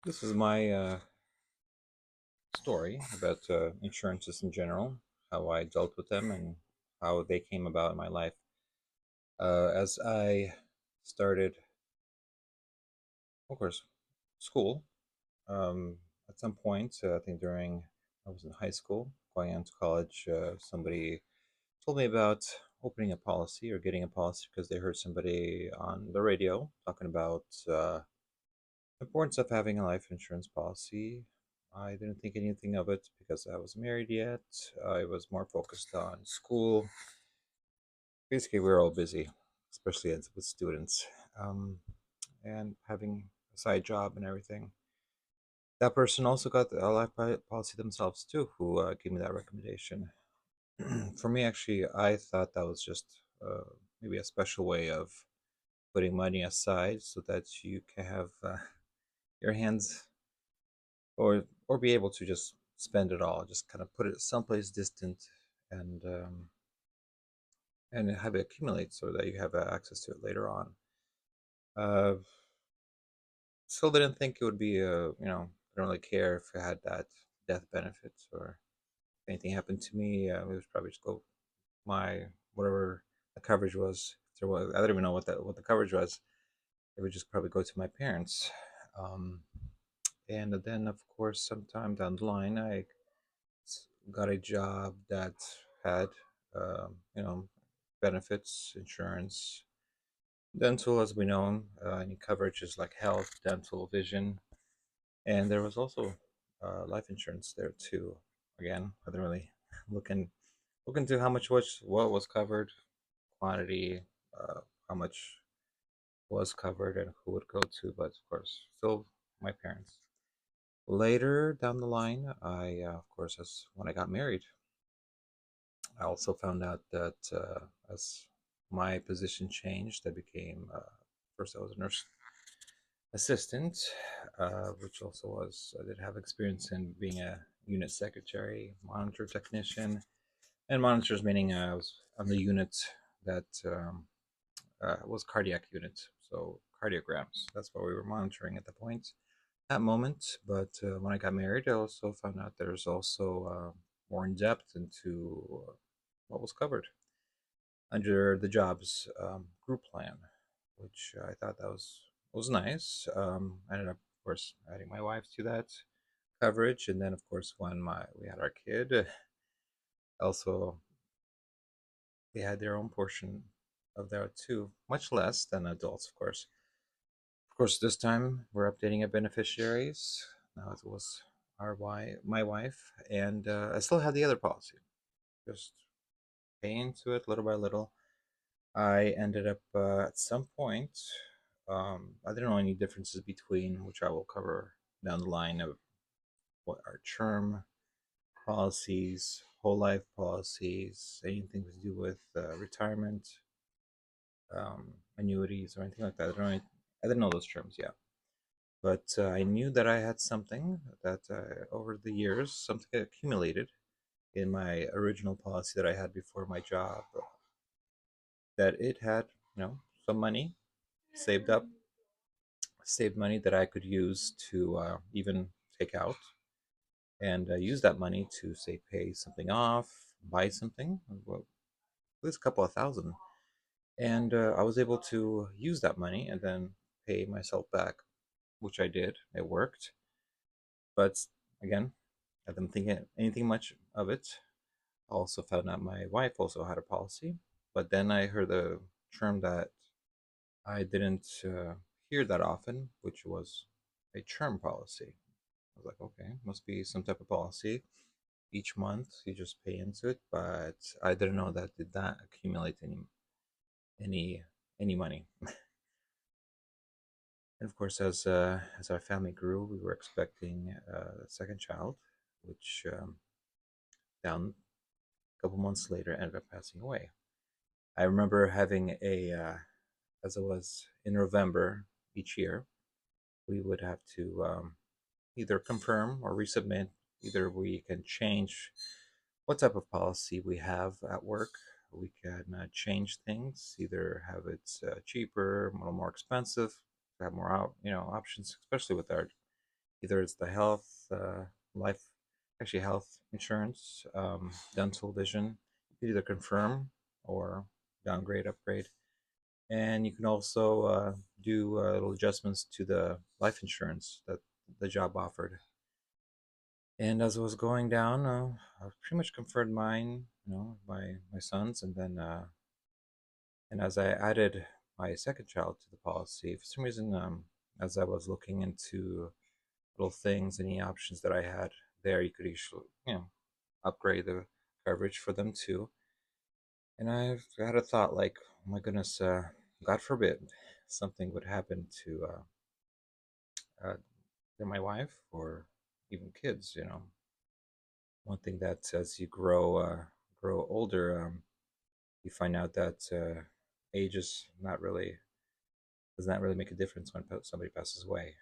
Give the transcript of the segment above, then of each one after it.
This is my story about insurances in general, how I dealt with them, and how they came about in my life. As I started, of course, school, um, at some point, I think during I was in high school, going into college, somebody told me about opening a policy or getting a policy because they heard somebody on the radio talking about importance of having a life insurance policy. I didn't think anything of it because I was married yet. I was more focused on school. Basically, we were all busy, especially as with students, um, and having a side job and everything. That person also got a life policy themselves too, who gave me that recommendation. For me, actually, I thought that was just maybe a special way of putting money aside so that you can have your hands or be able to just spend it all, just kind of put it someplace distant and and have it accumulate so that you have access to it later on. Uh, Still didn't think it would be I don't really care if it had that death benefit or if anything happened to me. It was probably just go my whatever the coverage was. If there was, I don't even know what the coverage was. It would just probably go to my parents. Um, and then, of course, sometime down the line, I got a job that had, benefits, insurance, dental, as we know, any coverages like health, dental, vision, and there was also life insurance there too. Again, I didn't really look in look into how much was what was covered, quantity, how much was covered, and who would go to, but of course, still my parents. Later down the line, I, of course, as when I got married, I also found out that as my position changed, I became first I was a nurse assistant, which also was I did have experience in being a unit secretary, monitor technician, and monitors meaning I was on the unit that was cardiac unit, so cardiograms. That's what we were monitoring at the point that moment. But when I got married, I also found out there's also more in depth into what was covered under the jobs group plan, which I thought that was nice. I ended up, of course, adding my wife to that coverage, and then, of course, when my we had our kid, also they had their own portion of that too, much less than adults, of course. Of course, this time we're updating our beneficiaries. Now it was my wife, and I still had the other policy, just paying into it little by little. I ended up at some point. I didn't know any differences between which I will cover down the line of what are term policies, whole life policies, anything to do with retirement, annuities, or anything like that. I didn't know those terms yet, but I knew that I had something that over the years something accumulated in my original policy that I had before my job that it had some money saved up, saved money that I could use to even take out and use that money to say pay something off, buy something, well, at least a couple of thousand, and I was able to use that money and then pay myself back, which I did. It worked, but again, I didn't think anything much of it. I also found out my wife also had a policy, but then I heard the term that I didn't hear that often, which was a term policy. I was like, okay, must be some type of policy. Each month you just pay into it, but I didn't know that did not accumulate any any money. And of course, as our family grew, we were expecting a second child, which down a couple months later ended up passing away. I remember having as it was in November each year, we would have to either confirm or resubmit. Either we can change what type of policy we have at work. We can change things, either have it cheaper, a little more expensive, have more options, especially with our Either it's the health, life, actually health insurance, dental, vision. You can either confirm or downgrade, upgrade, and you can also do little adjustments to the life insurance that the job offered. And as I was going down, I pretty much confirmed mine, my sons, and as I added my second child to the policy, for some reason, as I was looking into little things, any options that I had there, you could usually, upgrade the coverage for them too. And I had a thought like, oh my goodness, God forbid something would happen to my wife or even kids. One thing that as you grow older, you find out that age is not really does not really make a difference when somebody passes away.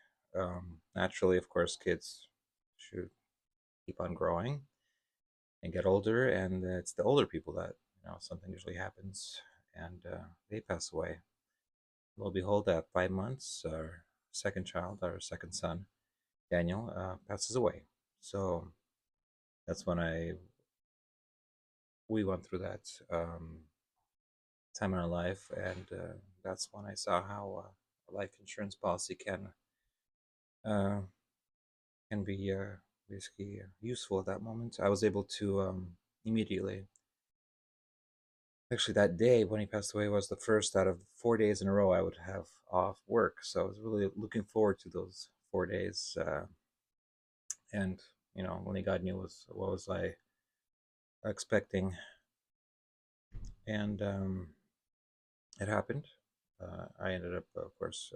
Naturally, of course, kids should keep on growing and get older, and it's the older people that something usually happens, and they pass away. Lo and behold, at 5 months, our second child, our second son, Daniel, passes away. So that's when I we went through that time in our life, and that's when I saw how a life insurance policy uh, can be basically useful at that moment. I was able to immediately. Actually, that day when he passed away was the first out of 4 days in a row I would have off work. So I was really looking forward to those 4 days. And only God knew was what was I expecting, and it happened. I ended up, of course,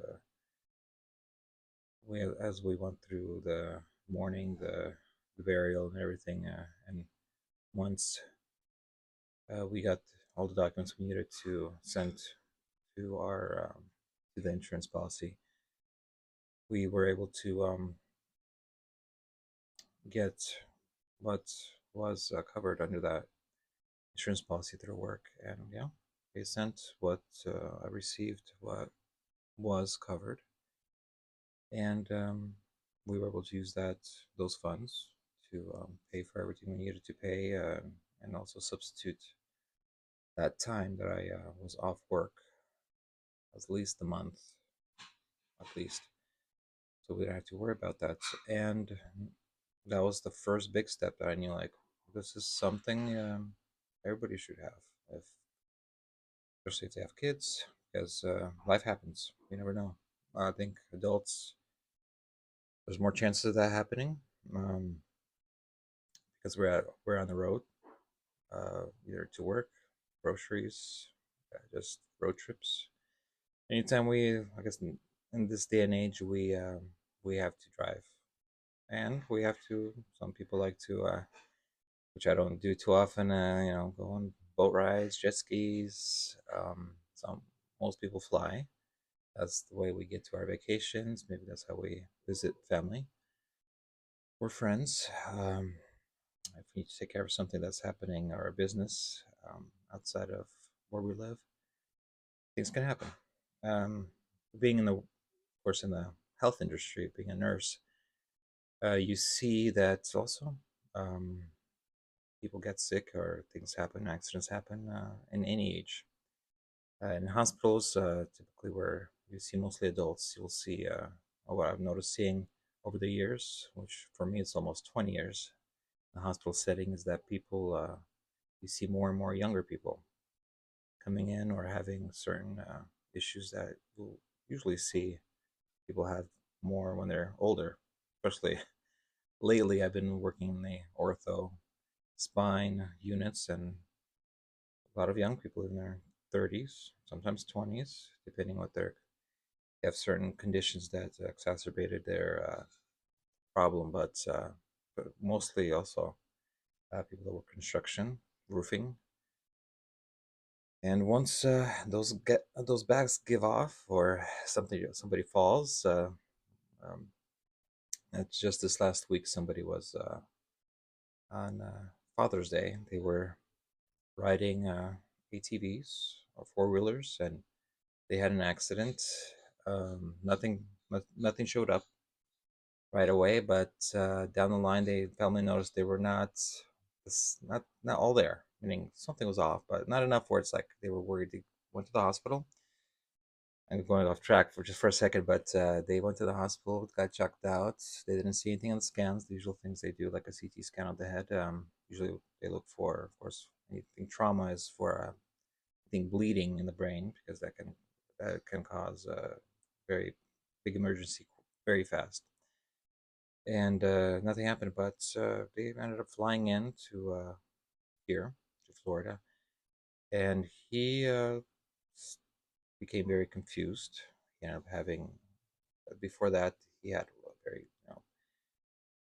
as we went through the mourning, the burial, and everything, and once we got all the documents we needed to send to our to the insurance policy, we were able to get what was covered under that insurance policy through work, and yeah, they sent what I received, what was covered, and we were able to use those funds to pay for everything we needed to pay, and also substitute that time that I was off work, at least a month, at least, so we didn't have to worry about that. And that was the first big step that I knew, like, this is something everybody should have, if especially if they have kids, because life happens. You never know. I think adults, there's more chances of that happening, um, because we're on the road, either to work, groceries, just road trips. Anytime I guess, in this day and age, we have to drive, and we have to. Some people like to, which I don't do too often. Go on boat rides, jet skis. Some Most people fly. That's the way we get to our vacations. Maybe that's how we visit family or friends. If we need to take care of something that's happening or a business outside of where we live, things can happen. Um, Being of course, in the health industry, being a nurse, you see that also um, people get sick or things happen, accidents happen in any age. In hospitals, typically where you see mostly adults, you'll see what I've noticed seeing over the years, which for me it's almost 20 years. In the hospital setting is that people, you see more and more younger people coming in or having certain issues that you'll usually see people have more when they're older. Especially lately, I've been working in the ortho spine units, and a lot of young people in their 30s, sometimes 20s, depending what they have certain conditions that exacerbated their problem, but mostly also people that work construction, roofing, and once those bags give off or somebody falls, um, it's just this last week somebody was on Father's Day. They were riding ATVs or four wheelers, and they had an accident. Nothing showed up. right away, but down the line, they family noticed they were not all there, meaning something was off, but not enough where it's like they were worried. They went to the hospital. I'm going off track for just for a second, but they went to the hospital, got checked out. They didn't see anything on the scans, the usual things they do, like a CT scan of the head. Usually, they look for, of course, anything trauma is for anything bleeding in the brain because that can cause a very big emergency very fast. And nothing happened, but they ended up flying in to here to Florida, and he became very confused. He ended up having before that he had a very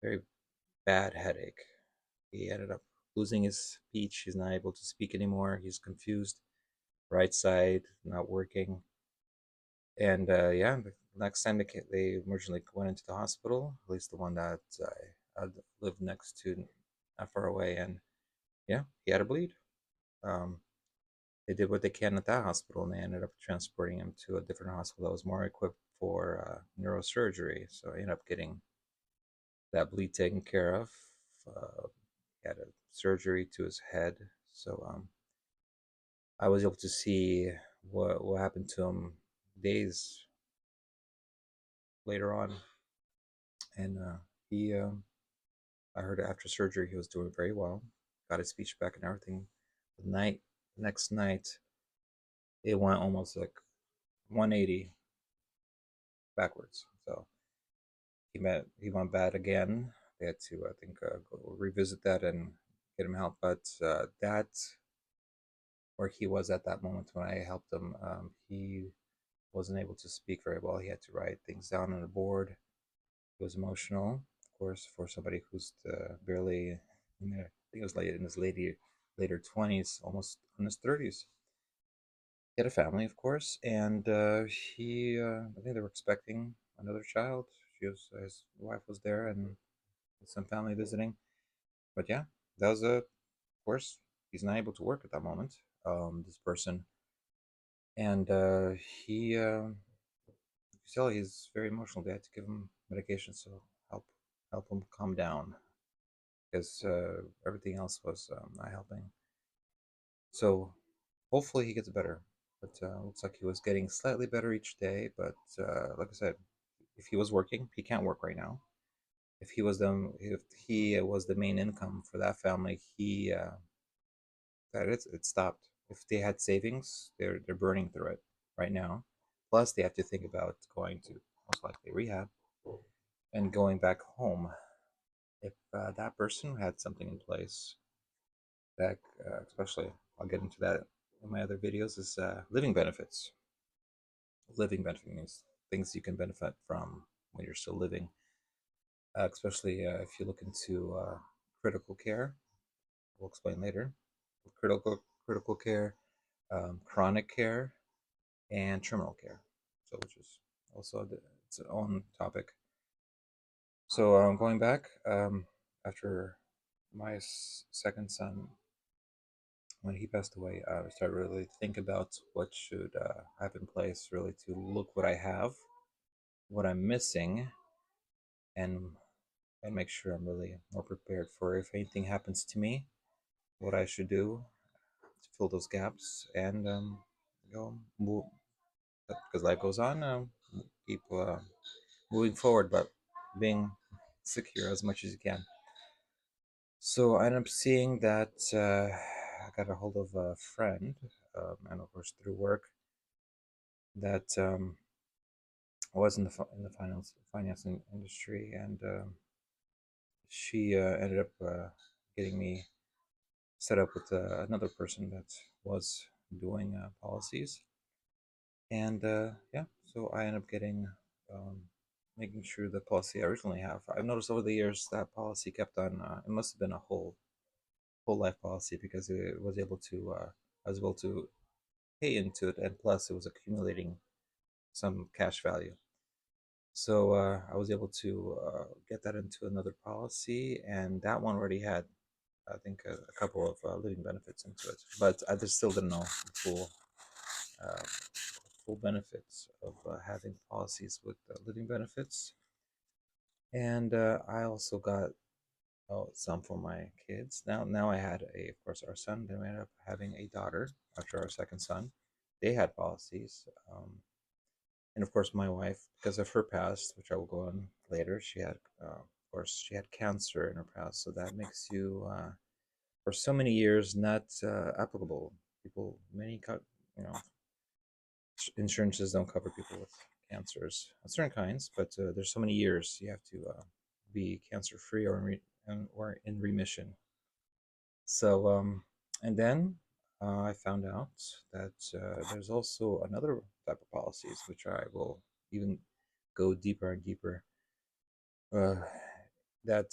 very bad headache. He ended up losing his speech. He's not able to speak anymore. He's confused. Right side not working. And yeah, the next time they originally went into the hospital, at least the one that I lived next to, not far away, and yeah, he had a bleed. Um, they did what they can at that hospital, and they ended up transporting him to a different hospital that was more equipped for neurosurgery. So I ended up getting that bleed taken care of. He had a surgery to his head, so I was able to see what happened to him days later on, and he I heard after surgery he was doing very well, got his speech back and everything. Next night, it went almost like 180 backwards. So he went bad again. They had to, I think, go revisit that and get him help. But that where he was at that moment when I helped him, he wasn't able to speak very well. He had to write things down on a board. He was emotional, of course, for somebody who's barely in their, I think it was late in his later 20s, almost in his 30s. He had a family, of course, and I think they were expecting another child. His wife was there, and some family visiting. But yeah, that was of course, he's not able to work at that moment. This person, and he, you can tell he's very emotional. They had to give him medication, so help him calm down because everything else was not helping. So hopefully he gets better. But looks like he was getting slightly better each day. But like I said, if he was working, he can't work right now. If he was the main income for that family, he it stopped. If they had savings, they're burning through it right now. Plus, they have to think about going to most likely rehab and going back home. If that person had something in place, that especially I'll get into that in my other videos, is living benefits. Living benefit means things you can benefit from when you're still living, especially if you look into critical care. We'll explain later. Critical care, chronic care, and terminal care. So, which is also its own topic. So, going back after my second son, when he passed away, I started really to think about what should have in place, really to look what I have, what I'm missing, and make sure I'm really more prepared for if anything happens to me, what I should do to fill those gaps and move because life goes on. Keep moving forward, but being secure as much as you can. So I ended up seeing that I got a hold of a friend, and of course through work, that was in the financing industry, and she ended up getting me set up with another person that was doing policies, and yeah, so I ended up getting um, making sure the policy I originally have. I've noticed over the years that policy kept on. It must have been a whole life policy because it was able to. I was able to pay into it, and plus it was accumulating some cash value. So I was able to get that into another policy, and that one already had, I think, a couple of living benefits into it. But I just still didn't know the uh, full benefits of having policies with living benefits. And I also got some for my kids. Now I had of course, our son. Then we ended up having a daughter after our second son. They had policies, and of course, my wife, because of her past, which I will go on later, she had, of course, she had cancer in her past. So that makes you, for so many years, not applicable. People, you know, insurances don't cover people with cancers of certain kinds, but there's so many years you have to be cancer free or in remission. So, and then I found out that there's also another type of policies, which I will even go deeper and deeper. Uh, that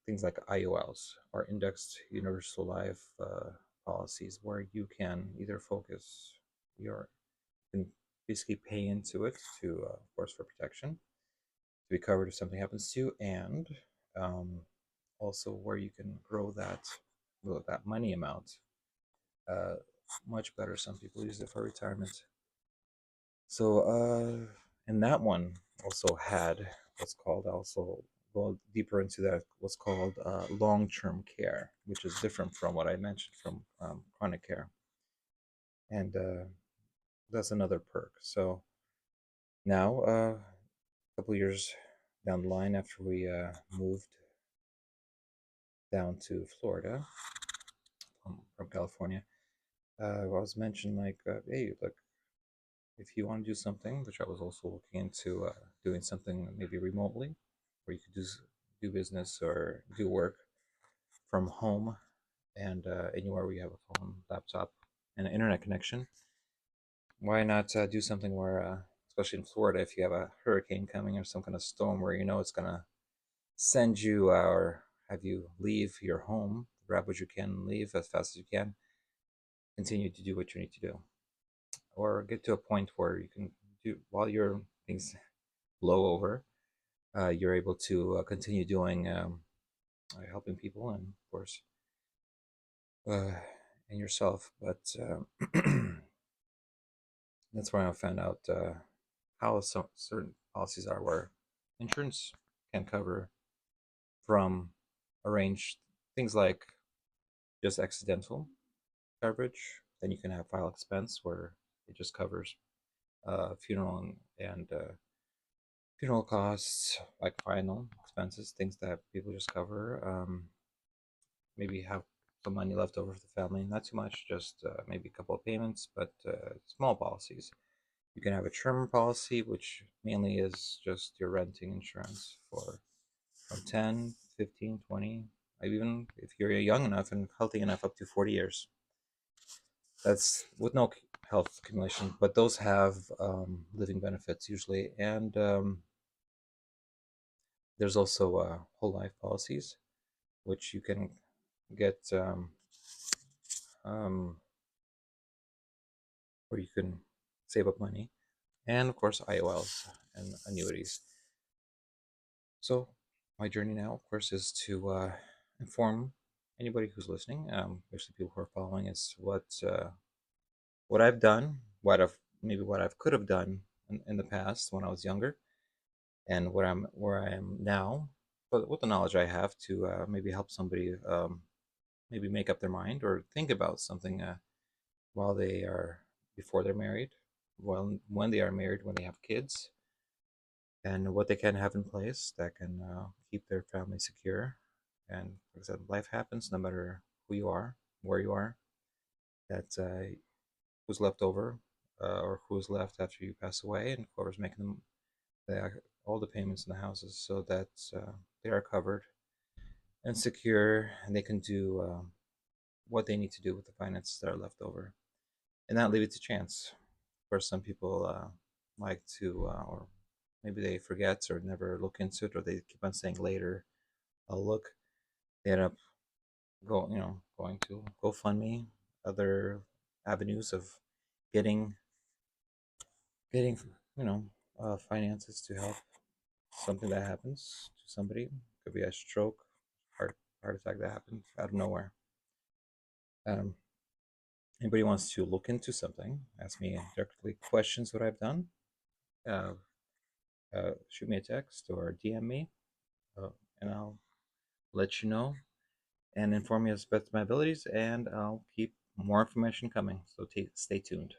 things like IOLs or indexed universal life policies, where you can either focus your, you can basically pay into it to, of course, for protection, to be covered if something happens to you, and um, also where you can grow that money amount uh, much better. Some people use it for retirement. So, and that one also had what's called, also go deeper into that, what's called long-term care, which is different from what I mentioned from chronic care, and that's another perk. So now, a couple years down the line, after we moved down to Florida from California, I was mentioned like, hey, look, if you want to do something, which I was also looking into doing something maybe remotely, where you could do business or do work from home and anywhere where you have a phone, laptop, and an internet connection. Why not do something where, especially in Florida, if you have a hurricane coming or some kind of storm where you know it's gonna send you or have you leave your home, grab what you can, leave as fast as you can, continue to do what you need to do, or get to a point where you can do while your things blow over, you're able to continue doing helping people and of course uh, and yourself. But that's where I found out how some certain policies are, where insurance can cover from arrange things like just accidental coverage. Then you can have file expense, where it just covers funeral and funeral costs, like final expenses, things that people just cover. Maybe have some money left over for the family, not too much, just maybe a couple of payments, but small policies. You can have a term policy, which mainly is just your renting insurance for from 10, 15, 20, maybe even if you're young enough and healthy enough, up to 40 years. That's with no health accumulation, but those have living benefits usually. And there's also whole life policies, which you can get um, where you can save up money, and of course IOLs and annuities. So my journey now, of course, is to inform anybody who's listening, especially people who are following, is what I've done, what I've could have done in the past when I was younger, and where I am now, but with the knowledge I have to maybe help somebody maybe make up their mind or think about something while they are before they're married, when they are married, when they have kids, and what they can have in place that can keep their family secure. And like I said, life happens no matter who you are, where you are. That who's left over, or who's left after you pass away, and whoever's making all the payments in the houses, so that they are covered and secure, and they can do what they need to do with the finances that are left over, and not leave it to chance. Of course, some people like to, or maybe they forget or never look into it, or they keep on saying later, "I'll look." They end up going to GoFundMe, other avenues of getting getting you know finances to help something that happens to somebody. Could be a stroke, heart attack that happens out of nowhere. Um, Anybody wants to look into something, ask me directly questions what I've done. Uh, Shoot me a text or DM me. uh, and I'll let you know and inform you as best of my abilities, and I'll keep more information coming. So stay tuned.